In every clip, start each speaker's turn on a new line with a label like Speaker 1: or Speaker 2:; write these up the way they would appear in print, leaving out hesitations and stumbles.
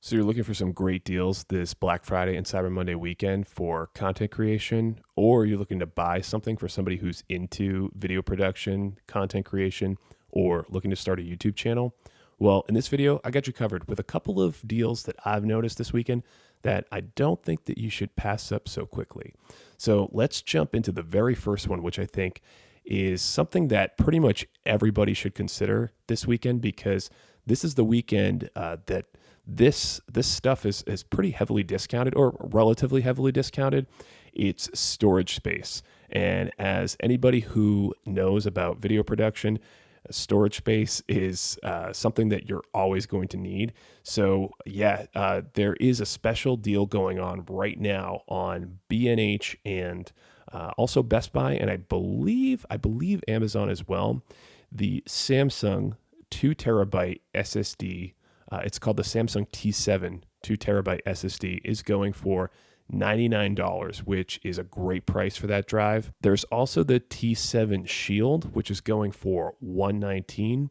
Speaker 1: So you're looking for some great deals this Black Friday and Cyber Monday weekend for content creation, or you're looking to buy something for somebody who's into video production, content creation, or looking to start a YouTube channel? Well, in this video, I got you covered with a couple of deals that I've noticed this weekend that I don't think that you should pass up so quickly. So let's jump into the very first one, which I think is something that pretty much everybody should consider this weekend, because this is the weekend that this stuff is pretty heavily discounted, or relatively heavily discounted. It's storage space. And as anybody who knows about video production, storage space is something that you're always going to need. So yeah, there is a special deal going on right now on B&H and also Best Buy, and I believe Amazon as well. The Samsung 2 terabyte SSD, it's called the Samsung T7 2 terabyte SSD, is going for $99, which is a great price for that drive. There's also the T7 Shield, which is going for $119.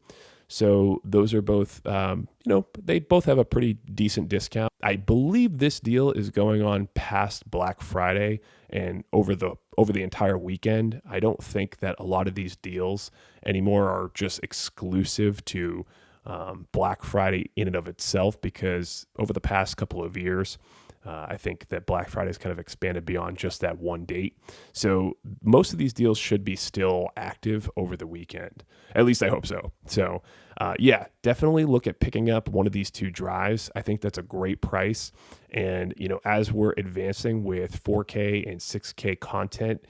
Speaker 1: So those are both, they both have a pretty decent discount. I believe this deal is going on past Black Friday and over the entire weekend. I don't think that a lot of these deals anymore are just exclusive to Black Friday in and of itself, because over the past couple of years, I think that Black Friday has kind of expanded beyond just that one date. So most of these deals should be still active over the weekend. At least I hope so. So yeah, definitely look at picking up one of these two drives. I think that's a great price. And, as we're advancing with 4K and 6K content,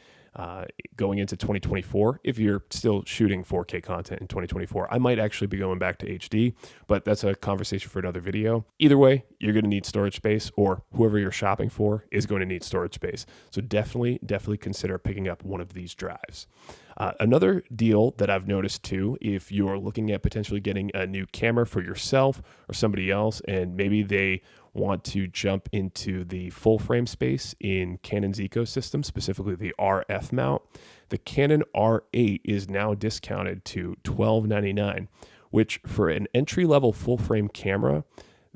Speaker 1: going into 2024, if you're still shooting 4K content in 2024, I might actually be going back to HD, but that's a conversation for another video. Either way, you're going to need storage space, or whoever you're shopping for is going to need storage space. So definitely consider picking up one of these drives. Another deal that I've noticed too, if you're looking at potentially getting a new camera for yourself or somebody else, and maybe they want to jump into the full frame space in Canon's ecosystem, specifically the RF mount, the Canon R8 is now discounted to $1299, which for an entry-level full frame camera,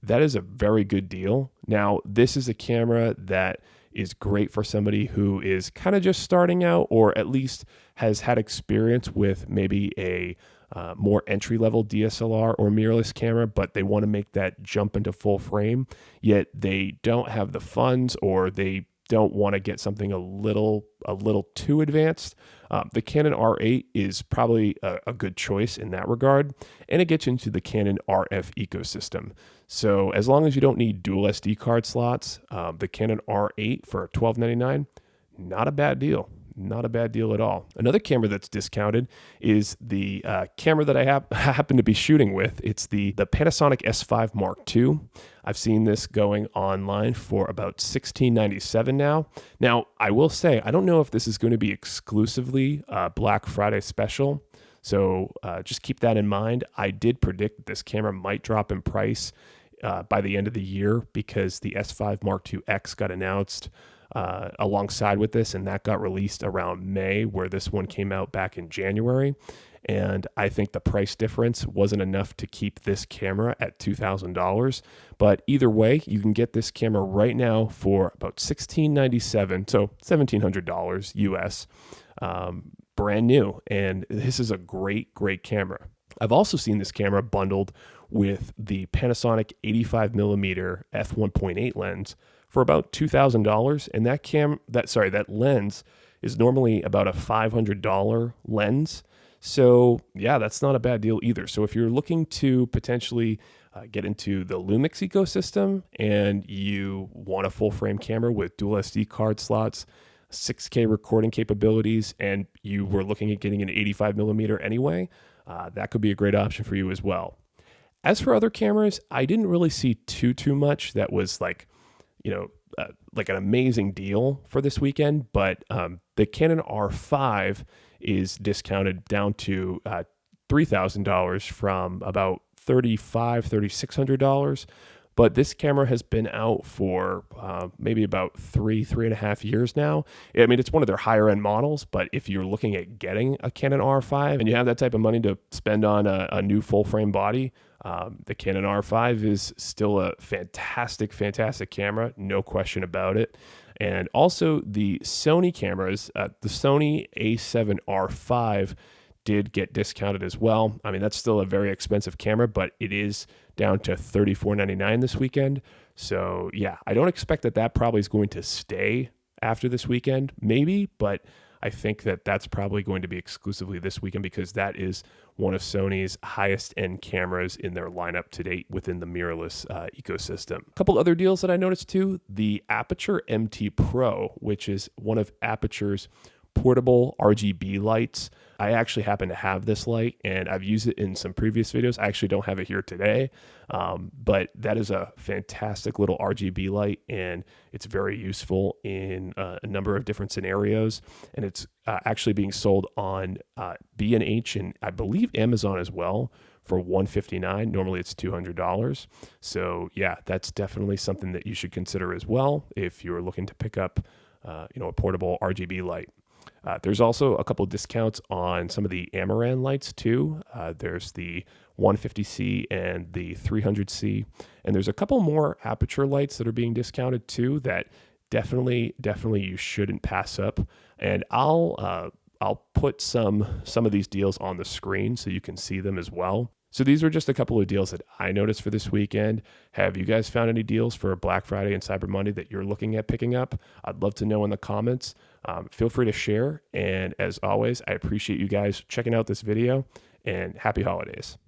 Speaker 1: that is a very good deal. Now, this is a camera that is great for somebody who is kind of just starting out, or at least has had experience with maybe a more entry-level DSLR or mirrorless camera, but they want to make that jump into full frame, yet they don't have the funds, or they don't want to get something a little too advanced. The Canon R8 is probably a good choice in that regard, and it gets into the Canon RF ecosystem. So as long as you don't need dual SD card slots, the Canon R8 for $1299, not a bad deal. Not a bad deal at all. Another camera that's discounted is the camera that I happen to be shooting with. It's the Panasonic S5 Mark II. I've seen this going online for about $1697 now. Now, I will say, I don't know if this is going to be exclusively Black Friday special. So just keep that in mind. I did predict that this camera might drop in price by the end of the year, because the S5 Mark II X got announced alongside with this, and that got released around May, where this one came out back in January. And I think the price difference wasn't enough to keep this camera at $2,000. But either way, you can get this camera right now for about $1697, so $1,700 US, brand new. And this is a great camera. I've also seen this camera bundled with the Panasonic 85mm f1.8 lens for about $2,000, and that lens is normally about a $500 lens. So yeah, that's not a bad deal either. So if you're looking to potentially get into the Lumix ecosystem, and you want a full frame camera with dual SD card slots, 6K recording capabilities, and you were looking at getting an 85mm anyway, that could be a great option for you as well. As for other cameras, I didn't really see too much that was like an amazing deal for this weekend, but the Canon R5 is discounted down to $3,000 from about $3,600. But this camera has been out for maybe about three and a half years now. I mean, it's one of their higher end models, but if you're looking at getting a Canon R5 and you have that type of money to spend on a new full frame body, The Canon R5 is still a fantastic, fantastic camera, no question about it. And also the Sony cameras, the Sony A7R5 did get discounted as well. I mean, that's still a very expensive camera, but it is down to $34.99 this weekend. So yeah, I don't expect that probably is going to stay after this weekend, maybe, but I think that's probably going to be exclusively this weekend because that is one of Sony's highest end cameras in their lineup to date within the mirrorless ecosystem. A couple other deals that I noticed too, the Aperture MT Pro, which is one of Aperture's portable RGB lights. I actually happen to have this light and I've used it in some previous videos. I actually don't have it here today, but that is a fantastic little RGB light and it's very useful in a number of different scenarios. And it's actually being sold on B&H and I believe Amazon as well for $159. Normally it's $200. So yeah, that's definitely something that you should consider as well if you're looking to pick up a portable RGB light. There's also a couple of discounts on some of the Amaran lights too. There's the 150C and the 300C, and there's a couple more Aperture lights that are being discounted too that definitely you shouldn't pass up. And I'll put some of these deals on the screen so you can see them as well. So these are just a couple of deals that I noticed for this weekend. Have you guys found any deals for Black Friday and Cyber Monday that you're looking at picking up? I'd love to know in the comments. Feel free to share. And as always, I appreciate you guys checking out this video and happy holidays.